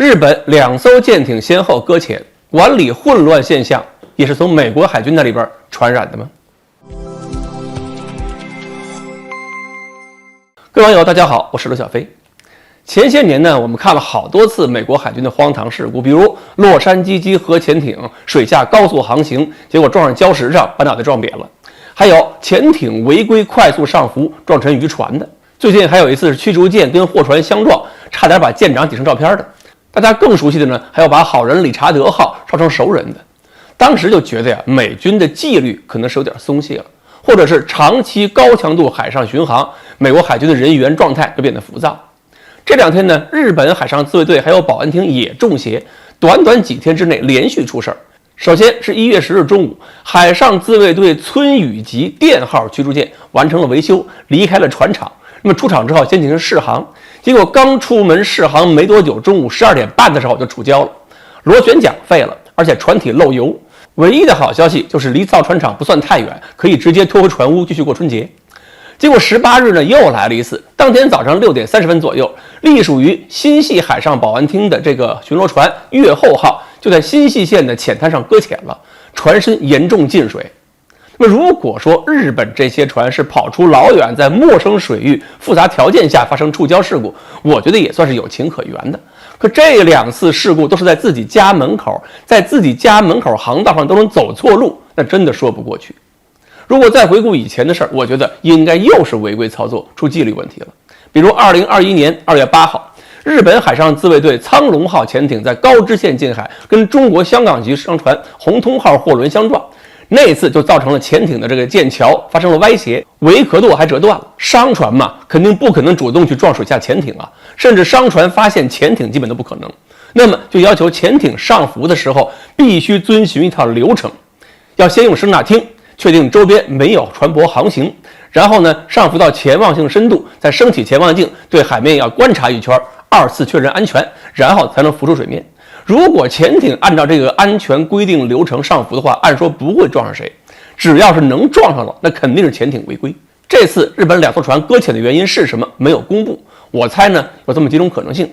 日本2艘舰艇先后搁浅，管理混乱现象也是从美国海军那里边传染的吗？各位网友，大家好，我是刘小飞。前些年呢，我们看了好多次美国海军的荒唐事故，比如洛杉矶级核潜艇水下高速航行，结果撞上礁石上，把脑袋撞瘪了；还有潜艇违规快速上浮撞沉渔船的。最近还有一次是驱逐舰跟货船相撞，差点把舰长挤成照片的。大家更熟悉的呢，还有把好人理查德号烧成熟人的。当时就觉得呀，美军的纪律可能是有点松懈了，或者是长期高强度海上巡航，美国海军的人员状态就变得浮躁。这2天呢，日本海上自卫队还有保安厅也中邪，短短几天之内连续出事儿。首先是1月10日中午，海上自卫队村雨级电号驱逐舰完成了维修，离开了船厂。那么出厂之后先进行试航，结果刚出门试航没多久，中午12点半的时候就触礁了，螺旋桨废了，而且船体漏油。唯一的好消息就是离造船厂不算太远，可以直接拖回船坞继续过春节。结果18日呢又来了一次，当天早上6点30分左右，隶属于新系海上保安厅的这个巡逻船越后号就在新系县的浅滩上搁浅了，船身严重进水。那么如果说日本这些船是跑出老远，在陌生水域复杂条件下发生触礁事故，我觉得也算是有情可原的。可这2次事故都是在自己家门口，在自己家门口航道上都能走错路，那真的说不过去。如果再回顾以前的事儿，我觉得应该又是违规操作出纪律问题了。比如2021年2月8号，日本海上自卫队苍龙号潜艇在高知县近海跟中国香港籍商船红通号货轮相撞，那次就造成了潜艇的这个舰桥发生了歪斜，维壳舵还折断了。商船嘛，肯定不可能主动去撞水下潜艇啊，甚至商船发现潜艇基本都不可能。那么就要求潜艇上浮的时候必须遵循一套流程，要先用声纳听确定周边没有船舶航行，然后呢上浮到潜望性深度，再升起潜望镜对海面要观察一圈，2次确认安全，然后才能浮出水面。如果潜艇按照这个安全规定流程上浮的话，按说不会撞上谁，只要是能撞上了，那肯定是潜艇违规。这次日本2艘船搁浅的原因是什么？没有公布。我猜呢有这么几种可能性：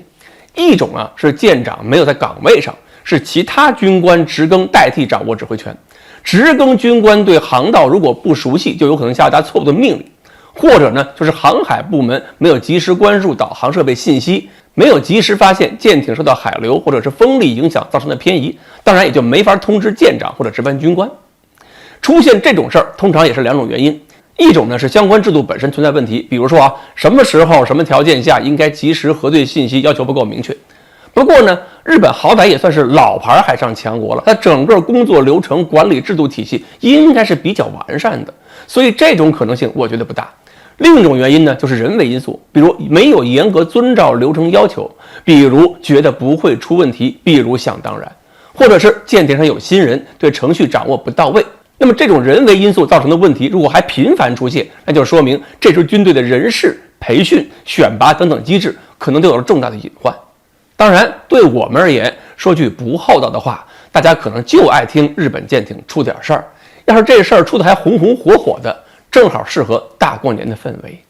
一种啊是舰长没有在岗位上，是其他军官值更代替掌握指挥权。值更军官对航道如果不熟悉，就有可能下达错误的命令；或者呢，就是航海部门没有及时关注导航设备信息，没有及时发现舰艇受到海流或者是风力影响造成的偏移，当然也就没法通知舰长或者值班军官。出现这种事儿，通常也是2种原因：一种呢是相关制度本身存在问题，比如说什么时候、什么条件下应该及时核对信息，要求不够明确。不过呢，日本好歹也算是老牌海上强国了，它整个工作流程、管理制度体系应该是比较完善的，所以这种可能性我觉得不大。另一种原因呢，就是人为因素，比如没有严格遵照流程要求，比如觉得不会出问题，比如想当然，或者是舰艇上有新人，对程序掌握不到位。那么这种人为因素造成的问题，如果还频繁出现，那就说明这支军队的人事、培训、选拔等等机制可能都有了重大的隐患。当然，对我们而言，说句不厚道的话，大家可能就爱听日本舰艇出点事儿。要是这事儿出的还红红火火的，正好适合大过年的氛围。